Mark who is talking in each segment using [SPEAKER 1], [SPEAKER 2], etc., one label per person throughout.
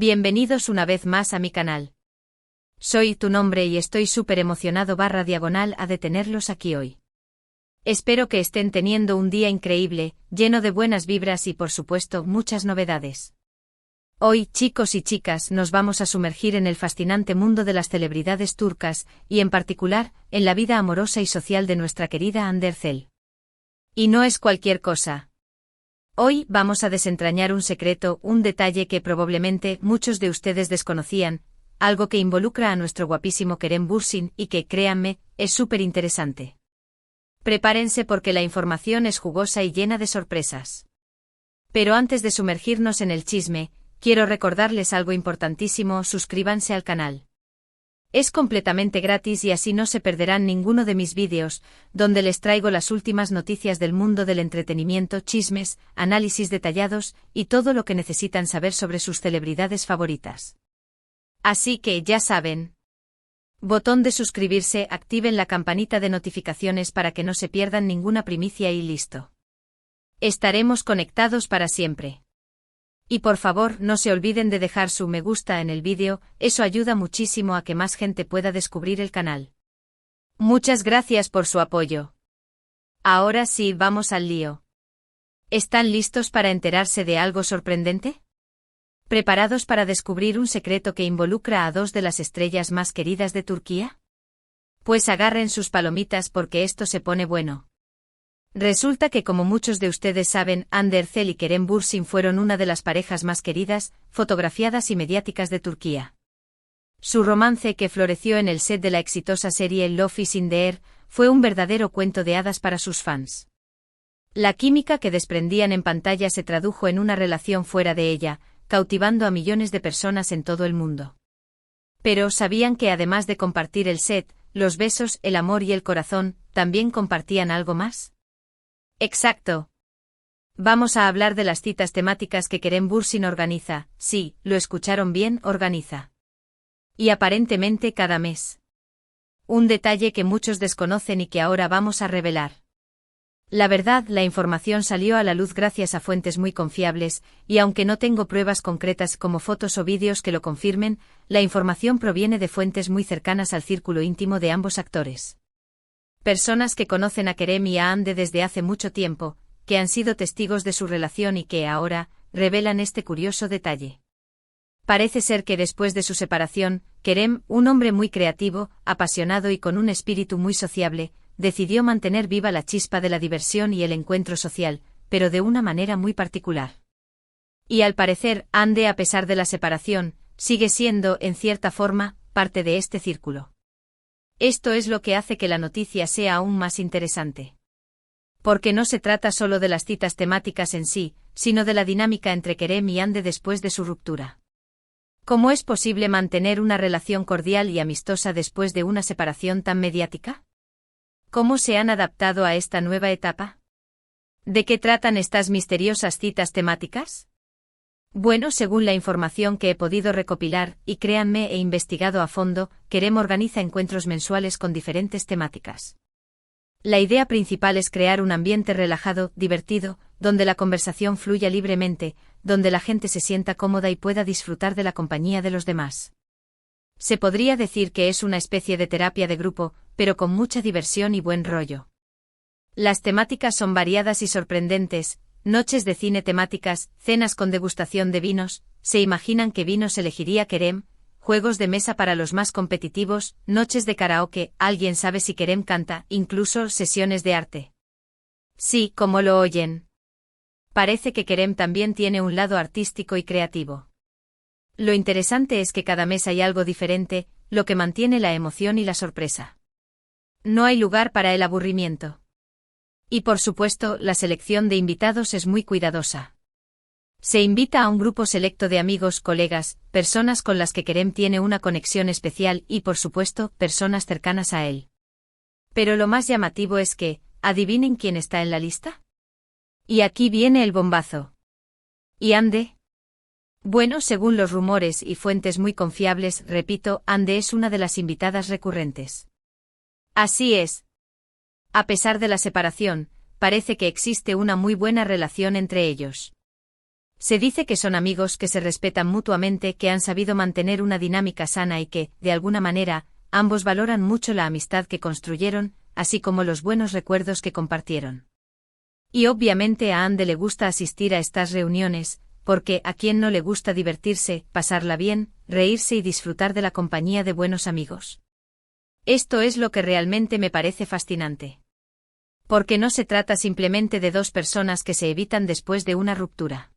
[SPEAKER 1] Bienvenidos una vez más a mi canal. Soy tu nombre y estoy súper emocionado /diagonal a de tenerlos aquí hoy. Espero que estén teniendo un día increíble, lleno de buenas vibras y por supuesto muchas novedades. Hoy, chicos y chicas, nos vamos a sumergir en el fascinante mundo de las celebridades turcas, y en particular, en la vida amorosa y social de nuestra querida Hande Erçel. Y no es cualquier cosa. Hoy vamos a desentrañar un secreto, un detalle que probablemente muchos de ustedes desconocían, algo que involucra a nuestro guapísimo Kerem Bürsin y que, créanme, es súper interesante. Prepárense porque la información es jugosa y llena de sorpresas. Pero antes de sumergirnos en el chisme, quiero recordarles algo importantísimo: suscríbanse al canal. Es completamente gratis y así no se perderán ninguno de mis vídeos, donde les traigo las últimas noticias del mundo del entretenimiento, chismes, análisis detallados y todo lo que necesitan saber sobre sus celebridades favoritas. Así que ya saben. Botón de suscribirse, activen la campanita de notificaciones para que no se pierdan ninguna primicia y listo. Estaremos conectados para siempre. Y por favor no se olviden de dejar su me gusta en el vídeo, eso ayuda muchísimo a que más gente pueda descubrir el canal. Muchas gracias por su apoyo. Ahora sí, vamos al lío. ¿Están listos para enterarse de algo sorprendente? ¿Preparados para descubrir un secreto que involucra a dos de las estrellas más queridas de Turquía? Pues agarren sus palomitas porque esto se pone bueno. Resulta que, como muchos de ustedes saben, Hande Erçel y Kerem Bürsin fueron una de las parejas más queridas, fotografiadas y mediáticas de Turquía. Su romance, que floreció en el set de la exitosa serie Love is in the Air, fue un verdadero cuento de hadas para sus fans. La química que desprendían en pantalla se tradujo en una relación fuera de ella, cautivando a millones de personas en todo el mundo. Pero ¿sabían que además de compartir el set, los besos, el amor y el corazón, también compartían algo más? Exacto. Vamos a hablar de las citas temáticas que Kerem Bürsin organiza. Sí, lo escucharon bien, organiza. Y aparentemente cada mes. Un detalle que muchos desconocen y que ahora vamos a revelar. La verdad, la información salió a la luz gracias a fuentes muy confiables, y aunque no tengo pruebas concretas como fotos o vídeos que lo confirmen, la información proviene de fuentes muy cercanas al círculo íntimo de ambos actores. Personas que conocen a Kerem y a Hande desde hace mucho tiempo, que han sido testigos de su relación y que ahora revelan este curioso detalle. Parece ser que después de su separación, Kerem, un hombre muy creativo, apasionado y con un espíritu muy sociable, decidió mantener viva la chispa de la diversión y el encuentro social, pero de una manera muy particular. Y al parecer, Hande, a pesar de la separación, sigue siendo, en cierta forma, parte de este círculo. Esto es lo que hace que la noticia sea aún más interesante. Porque no se trata solo de las citas temáticas en sí, sino de la dinámica entre Kerem y Hande después de su ruptura. ¿Cómo es posible mantener una relación cordial y amistosa después de una separación tan mediática? ¿Cómo se han adaptado a esta nueva etapa? ¿De qué tratan estas misteriosas citas temáticas? Bueno, según la información que he podido recopilar, y créanme, he investigado a fondo, Kerem organiza encuentros mensuales con diferentes temáticas. La idea principal es crear un ambiente relajado, divertido, donde la conversación fluya libremente, donde la gente se sienta cómoda y pueda disfrutar de la compañía de los demás. Se podría decir que es una especie de terapia de grupo, pero con mucha diversión y buen rollo. Las temáticas son variadas y sorprendentes: noches de cine temáticas, cenas con degustación de vinos, ¿se imaginan qué vinos elegiría Kerem? Juegos de mesa para los más competitivos, noches de karaoke, ¿alguien sabe si Kerem canta? Incluso sesiones de arte. Sí, como lo oyen. Parece que Kerem también tiene un lado artístico y creativo. Lo interesante es que cada mes hay algo diferente, lo que mantiene la emoción y la sorpresa. No hay lugar para el aburrimiento. Y por supuesto, la selección de invitados es muy cuidadosa. Se invita a un grupo selecto de amigos, colegas, personas con las que Kerem tiene una conexión especial y, por supuesto, personas cercanas a él. Pero lo más llamativo es que, ¿adivinen quién está en la lista? Y aquí viene el bombazo. ¿Y Hande? Bueno, según los rumores y fuentes muy confiables, repito, Hande es una de las invitadas recurrentes. Así es. A pesar de la separación, parece que existe una muy buena relación entre ellos. Se dice que son amigos que se respetan mutuamente, que han sabido mantener una dinámica sana y que, de alguna manera, ambos valoran mucho la amistad que construyeron, así como los buenos recuerdos que compartieron. Y obviamente a Ande le gusta asistir a estas reuniones, porque a quien no le gusta divertirse, pasarla bien, reírse y disfrutar de la compañía de buenos amigos. Esto es lo que realmente me parece fascinante. Porque no se trata simplemente de dos personas que se evitan después de una ruptura.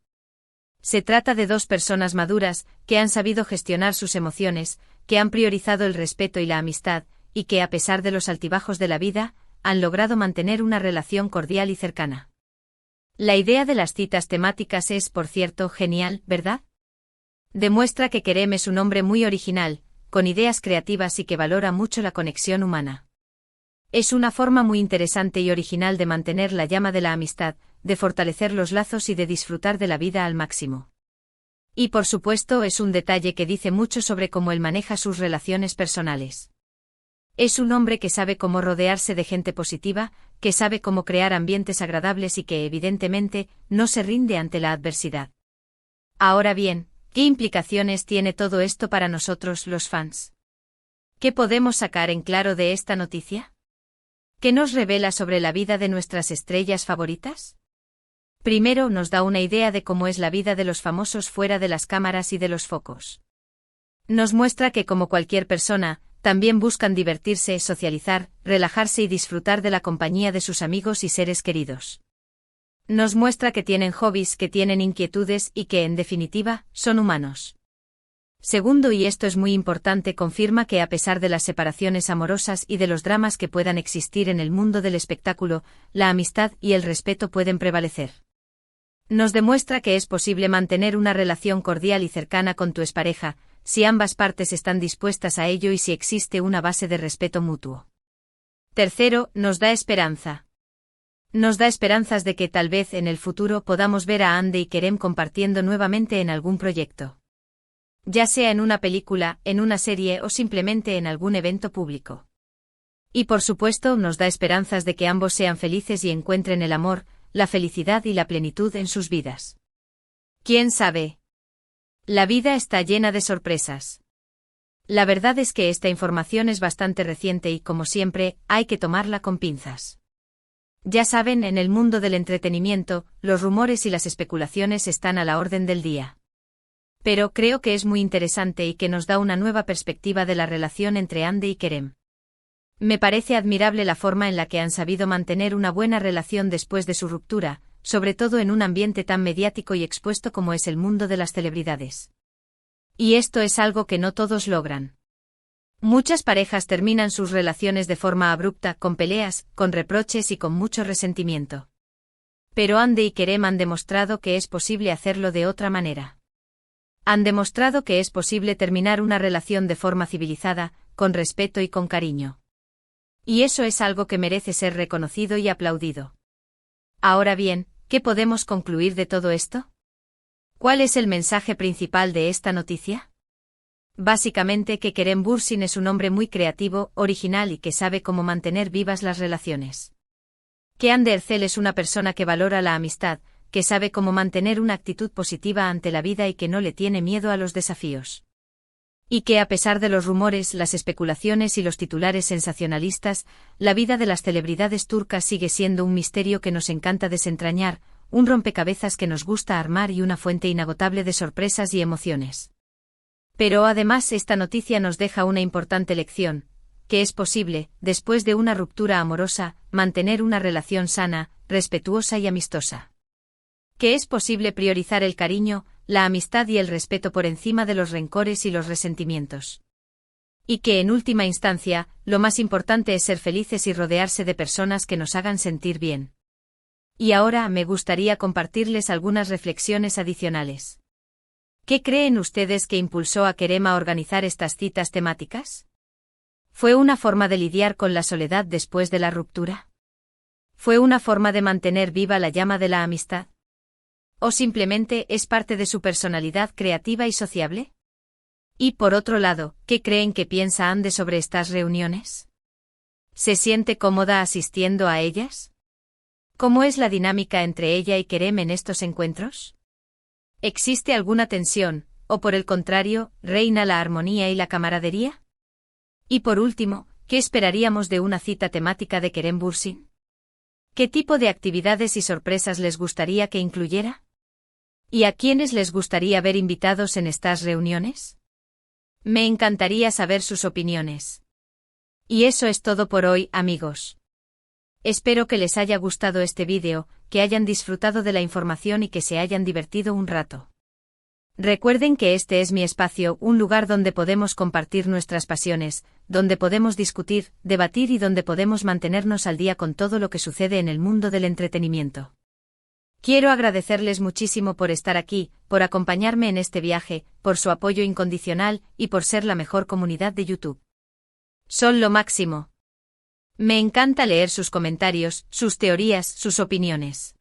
[SPEAKER 1] Se trata de dos personas maduras, que han sabido gestionar sus emociones, que han priorizado el respeto y la amistad, y que a pesar de los altibajos de la vida, han logrado mantener una relación cordial y cercana. La idea de las citas temáticas es, por cierto, genial, ¿verdad? Demuestra que Kerem es un hombre muy original, con ideas creativas y que valora mucho la conexión humana. Es una forma muy interesante y original de mantener la llama de la amistad, de fortalecer los lazos y de disfrutar de la vida al máximo. Y por supuesto es un detalle que dice mucho sobre cómo él maneja sus relaciones personales. Es un hombre que sabe cómo rodearse de gente positiva, que sabe cómo crear ambientes agradables y que evidentemente no se rinde ante la adversidad. Ahora bien, ¿qué implicaciones tiene todo esto para nosotros los fans? ¿Qué podemos sacar en claro de esta noticia? ¿Qué nos revela sobre la vida de nuestras estrellas favoritas? Primero nos da una idea de cómo es la vida de los famosos fuera de las cámaras y de los focos. Nos muestra que como cualquier persona, también buscan divertirse, socializar, relajarse y disfrutar de la compañía de sus amigos y seres queridos. Nos muestra que tienen hobbies, que tienen inquietudes y que, en definitiva, son humanos. Segundo, y esto es muy importante, confirma que a pesar de las separaciones amorosas y de los dramas que puedan existir en el mundo del espectáculo, la amistad y el respeto pueden prevalecer. Nos demuestra que es posible mantener una relación cordial y cercana con tu expareja, si ambas partes están dispuestas a ello y si existe una base de respeto mutuo. Tercero, nos da esperanza. Nos da esperanzas de que tal vez en el futuro podamos ver a Ande y Kerem compartiendo nuevamente en algún proyecto. Ya sea en una película, en una serie o simplemente en algún evento público. Y por supuesto nos da esperanzas de que ambos sean felices y encuentren el amor, la felicidad y la plenitud en sus vidas. ¿Quién sabe? La vida está llena de sorpresas. La verdad es que esta información es bastante reciente y, como siempre, hay que tomarla con pinzas. Ya saben, en el mundo del entretenimiento, los rumores y las especulaciones están a la orden del día. Pero creo que es muy interesante y que nos da una nueva perspectiva de la relación entre Ande y Kerem. Me parece admirable la forma en la que han sabido mantener una buena relación después de su ruptura, sobre todo en un ambiente tan mediático y expuesto como es el mundo de las celebridades. Y esto es algo que no todos logran. Muchas parejas terminan sus relaciones de forma abrupta, con peleas, con reproches y con mucho resentimiento. Pero Ande y Kerem han demostrado que es posible hacerlo de otra manera. Han demostrado que es posible terminar una relación de forma civilizada, con respeto y con cariño. Y eso es algo que merece ser reconocido y aplaudido. Ahora bien, ¿qué podemos concluir de todo esto? ¿Cuál es el mensaje principal de esta noticia? Básicamente que Kerem Bürsin es un hombre muy creativo, original y que sabe cómo mantener vivas las relaciones. Que Hande Erçel es una persona que valora la amistad, que sabe cómo mantener una actitud positiva ante la vida y que no le tiene miedo a los desafíos. Y que a pesar de los rumores, las especulaciones y los titulares sensacionalistas, la vida de las celebridades turcas sigue siendo un misterio que nos encanta desentrañar, un rompecabezas que nos gusta armar y una fuente inagotable de sorpresas y emociones. Pero además esta noticia nos deja una importante lección, que es posible, después de una ruptura amorosa, mantener una relación sana, respetuosa y amistosa. Que es posible priorizar el cariño, la amistad y el respeto por encima de los rencores y los resentimientos. Y que en última instancia, lo más importante es ser felices y rodearse de personas que nos hagan sentir bien. Y ahora me gustaría compartirles algunas reflexiones adicionales. ¿Qué creen ustedes que impulsó a Kerem a organizar estas citas temáticas? ¿Fue una forma de lidiar con la soledad después de la ruptura? ¿Fue una forma de mantener viva la llama de la amistad? ¿O simplemente es parte de su personalidad creativa y sociable? Y por otro lado, ¿qué creen que piensa Ande sobre estas reuniones? ¿Se siente cómoda asistiendo a ellas? ¿Cómo es la dinámica entre ella y Kerem en estos encuentros? ¿Existe alguna tensión, o por el contrario, reina la armonía y la camaradería? Y por último, ¿qué esperaríamos de una cita temática de Kerem Bürsin? ¿Qué tipo de actividades y sorpresas les gustaría que incluyera? ¿Y a quiénes les gustaría ver invitados en estas reuniones? Me encantaría saber sus opiniones. Y eso es todo por hoy, amigos. Espero que les haya gustado este vídeo, que hayan disfrutado de la información y que se hayan divertido un rato. Recuerden que este es mi espacio, un lugar donde podemos compartir nuestras pasiones, donde podemos discutir, debatir y donde podemos mantenernos al día con todo lo que sucede en el mundo del entretenimiento. Quiero agradecerles muchísimo por estar aquí, por acompañarme en este viaje, por su apoyo incondicional y por ser la mejor comunidad de YouTube. Son lo máximo. Me encanta leer sus comentarios, sus teorías, sus opiniones.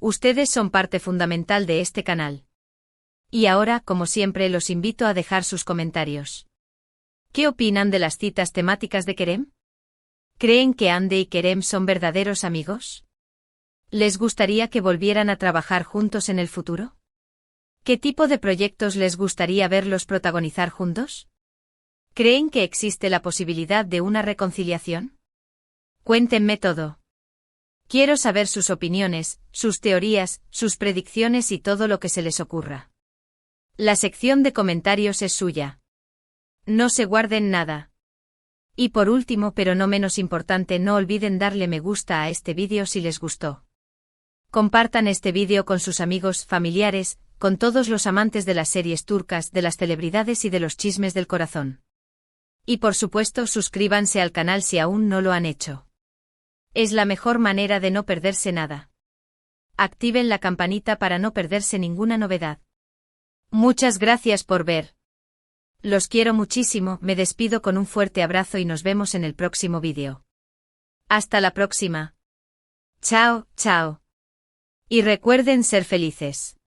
[SPEAKER 1] Ustedes son parte fundamental de este canal. Y ahora, como siempre, los invito a dejar sus comentarios. ¿Qué opinan de las citas temáticas de Kerem? ¿Creen que Hande y Kerem son verdaderos amigos? ¿Les gustaría que volvieran a trabajar juntos en el futuro? ¿Qué tipo de proyectos les gustaría verlos protagonizar juntos? ¿Creen que existe la posibilidad de una reconciliación? Cuéntenme todo. Quiero saber sus opiniones, sus teorías, sus predicciones y todo lo que se les ocurra. La sección de comentarios es suya. No se guarden nada. Y por último, pero no menos importante, no olviden darle me gusta a este vídeo si les gustó. Compartan este vídeo con sus amigos, familiares, con todos los amantes de las series turcas, de las celebridades y de los chismes del corazón. Y por supuesto, suscríbanse al canal si aún no lo han hecho. Es la mejor manera de no perderse nada. Activen la campanita para no perderse ninguna novedad. Muchas gracias por ver. Los quiero muchísimo, me despido con un fuerte abrazo y nos vemos en el próximo vídeo. Hasta la próxima. Chao, chao. Y recuerden ser felices.